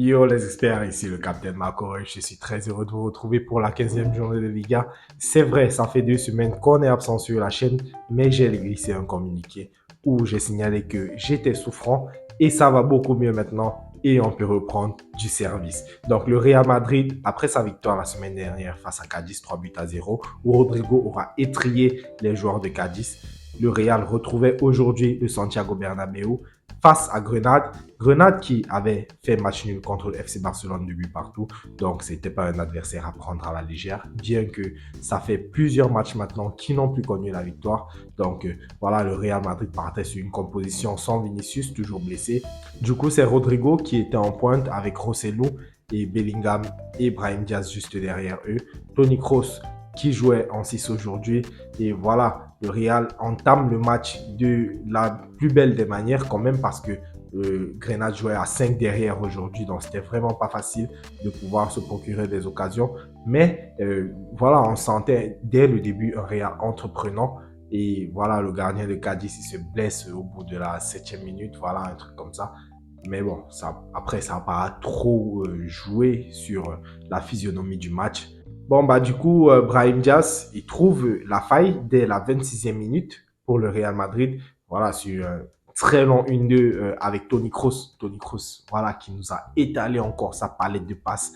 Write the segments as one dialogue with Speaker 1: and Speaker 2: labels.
Speaker 1: Yo les experts, ici le Capitaine Marco, je suis très heureux de vous retrouver pour la 15e journée de Liga. C'est vrai, ça fait 2 semaines qu'on est absent sur la chaîne, mais j'ai glissé un communiqué où j'ai signalé que j'étais souffrant et ça va beaucoup mieux maintenant et on peut reprendre du service. Donc le Real Madrid, après sa victoire la semaine dernière face à Cadiz 3-0, où Rodrigo aura étrié les joueurs de Cadiz, le Real retrouvait aujourd'hui le Santiago Bernabéu face à Grenade. Grenade qui avait fait match nul contre le FC Barcelone de but partout. Donc, c'était pas un adversaire à prendre à la légère. Bien que ça fait plusieurs matchs maintenant qui n'ont plus connu la victoire. Donc, voilà, le Real Madrid partait sur une composition sans Vinicius, toujours blessé. Du coup, c'est Rodrigo qui était en pointe avec Rosselló et Bellingham et Brahim Diaz juste derrière eux. Toni Kroos qui jouait en 6 aujourd'hui. Et voilà, le Real entame le match de la plus belle des manières quand même parce que Grenade jouait à 5 derrière aujourd'hui, donc c'était vraiment pas facile de pouvoir se procurer des occasions. Mais voilà, on sentait dès le début un Real entreprenant. Et voilà, le gardien de Cadiz, il se blesse au bout de la 7e minute, voilà, un truc comme ça. Mais bon, ça, après, ça n'a pas trop joué sur la physionomie du match. Bon, bah, du coup, Brahim Diaz, il trouve la faille dès la 26e minute pour le Real Madrid. Voilà, sur un très long 1-2 avec Toni Kroos. Toni Kroos, voilà, qui nous a étalé encore sa palette de passes.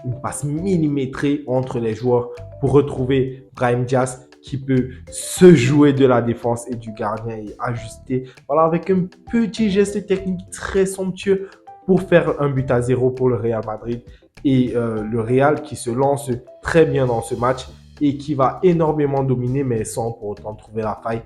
Speaker 1: Une passe millimétrée entre les joueurs pour retrouver Brahim Diaz qui peut se jouer de la défense et du gardien et ajuster. Voilà, avec un petit geste technique très somptueux pour faire un but à 0 pour le Real Madrid. Et le Real qui se lance très bien dans ce match et qui va énormément dominer, mais sans pour autant trouver la faille.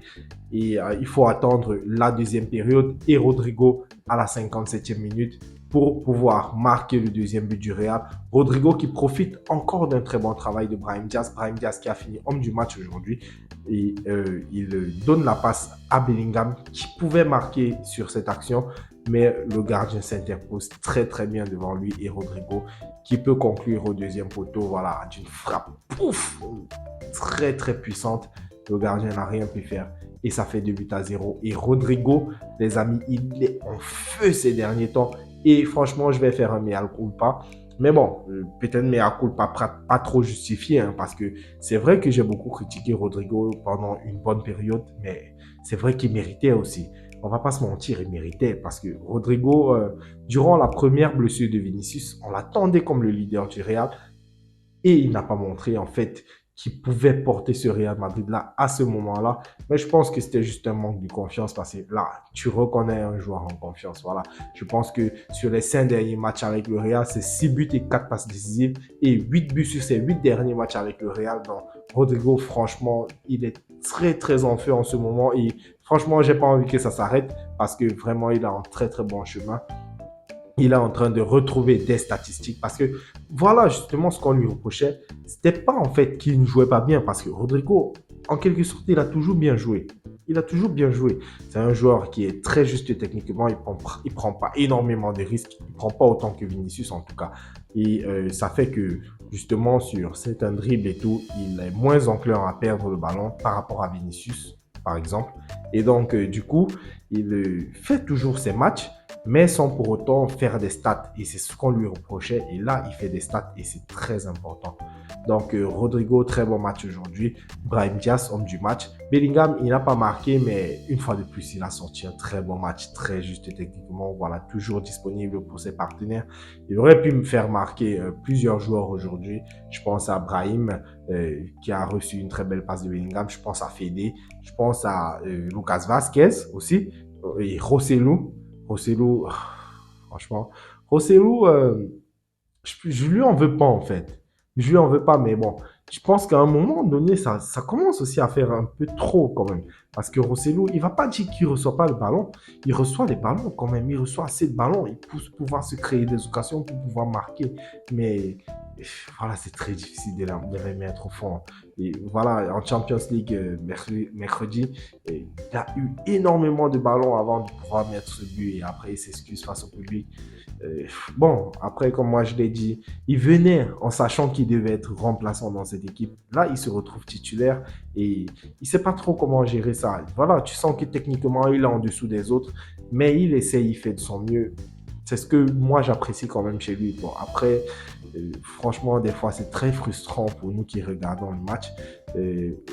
Speaker 1: Et il faut attendre la deuxième période et Rodrigo à la 57e minute pour pouvoir marquer le deuxième but du Real. Rodrigo qui profite encore d'un très bon travail de Brahim Diaz. Brahim Diaz qui a fini homme du match aujourd'hui. Et il donne la passe à Bellingham qui pouvait marquer sur cette action. Mais le gardien s'interpose très très bien devant lui et Rodrigo qui peut conclure au deuxième poteau, voilà, d'une frappe pouf, très très puissante. Le gardien n'a rien pu faire et ça fait 2 buts à 0. Et Rodrigo, les amis, il est en feu ces derniers temps. Et franchement, je vais faire un mea culpa. Mais bon, peut-être mea culpa pas trop justifié, hein, parce que c'est vrai que j'ai beaucoup critiqué Rodrigo pendant une bonne période, mais c'est vrai qu'il méritait aussi. On va pas se mentir, il méritait parce que Rodrigo, durant la première blessure de Vinicius, on l'attendait comme le leader du Real et il n'a pas montré en fait qu'il pouvait porter ce Real Madrid-là à ce moment-là. Mais je pense que c'était juste un manque de confiance parce que là, tu reconnais un joueur en confiance. Voilà. Je pense que sur les 5 derniers matchs avec le Real, c'est 6 buts et 4 passes décisives et 8 buts sur ces 8 derniers matchs avec le Real. Donc, Rodrigo, franchement, il est très, très en feu en ce moment et franchement, j'ai pas envie que ça s'arrête parce que vraiment, il est en très, très bon chemin. Il est en train de retrouver des statistiques parce que voilà justement ce qu'on lui reprochait. C'était pas en fait qu'il ne jouait pas bien parce que Rodrigo, en quelque sorte, il a toujours bien joué. Il a toujours bien joué. C'est un joueur qui est très juste techniquement. Il prend pas énormément de risques. Il prend pas autant que Vinicius en tout cas. Et ça fait que justement sur certains dribbles et tout, il est moins enclin à perdre le ballon par rapport à Vinicius par exemple. Et donc du coup, il fait toujours ses matchs mais sans pour autant faire des stats. Et c'est ce qu'on lui reprochait. Et là, il fait des stats et c'est très important. Donc, Rodrigo, très bon match aujourd'hui. Brahim Diaz, homme du match. Bellingham, il n'a pas marqué, mais une fois de plus, il a sorti un très bon match, très juste techniquement. Voilà, toujours disponible pour ses partenaires. Il aurait pu me faire marquer plusieurs joueurs aujourd'hui. Je pense à Brahim, qui a reçu une très belle passe de Bellingham. Je pense à Fede. Je pense à Lucas Vasquez aussi. Et Rosselló. Rosselló, franchement, Rosselló, je lui en veux pas en fait. Je lui en veux pas, mais bon, je pense qu'à un moment donné, ça commence aussi à faire un peu trop quand même. Parce que Rosselló, il va pas dire qu'il reçoit pas le ballon. Il reçoit les ballons quand même. Il reçoit assez de ballons. Il peut pouvoir se créer des occasions pour pouvoir marquer. Mais voilà, c'est très difficile de les mettre au fond. Et voilà, en Champions League, mercredi, il a eu énormément de ballons avant de pouvoir mettre ce but. Et après, il s'excuse face au public. Bon, après, comme moi je l'ai dit, il venait en sachant qu'il devait être remplaçant dans cette équipe. Là, il se retrouve titulaire et il ne sait pas trop comment gérer ça. Voilà, tu sens que techniquement, il est en dessous des autres, mais il essaie, il fait de son mieux. C'est ce que moi j'apprécie quand même chez lui. Bon, après, franchement, des fois, c'est très frustrant pour nous qui regardons le match.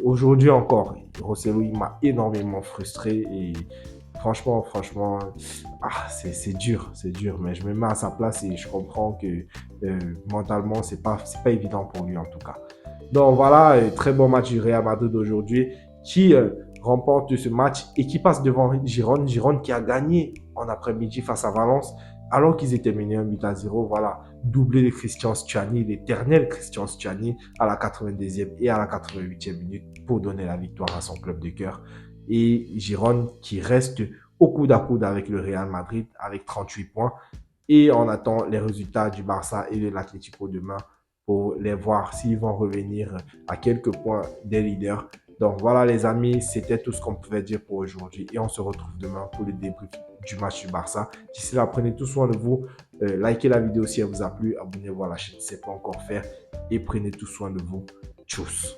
Speaker 1: Aujourd'hui encore, Rosselló, il m'a énormément frustré et franchement, c'est dur, c'est dur. Mais je me mets à sa place et je comprends que mentalement, c'est pas évident pour lui en tout cas. Donc voilà, très bon match du Real Madrid aujourd'hui qui remporte ce match et qui passe devant Girone. Girone qui a gagné en après-midi face à Valence alors qu'ils étaient menés 1 but à 0. Voilà, doublé de Christian Sciani, l'éternel Christian Sciani à la 92e et à la 88e minute pour donner la victoire à son club de cœur. Et Girone qui reste au coude à coude avec le Real Madrid avec 38 points. Et on attend les résultats du Barça et de l'Atlético demain pour les voir s'ils vont revenir à quelques points des leaders. Donc voilà les amis, c'était tout ce qu'on pouvait dire pour aujourd'hui et on se retrouve demain pour le débrief du match du Barça. D'ici là, prenez tout soin de vous, likez la vidéo si elle vous a plu, abonnez-vous à la chaîne si ce n'est pas encore fait et prenez tout soin de vous. Tchuss.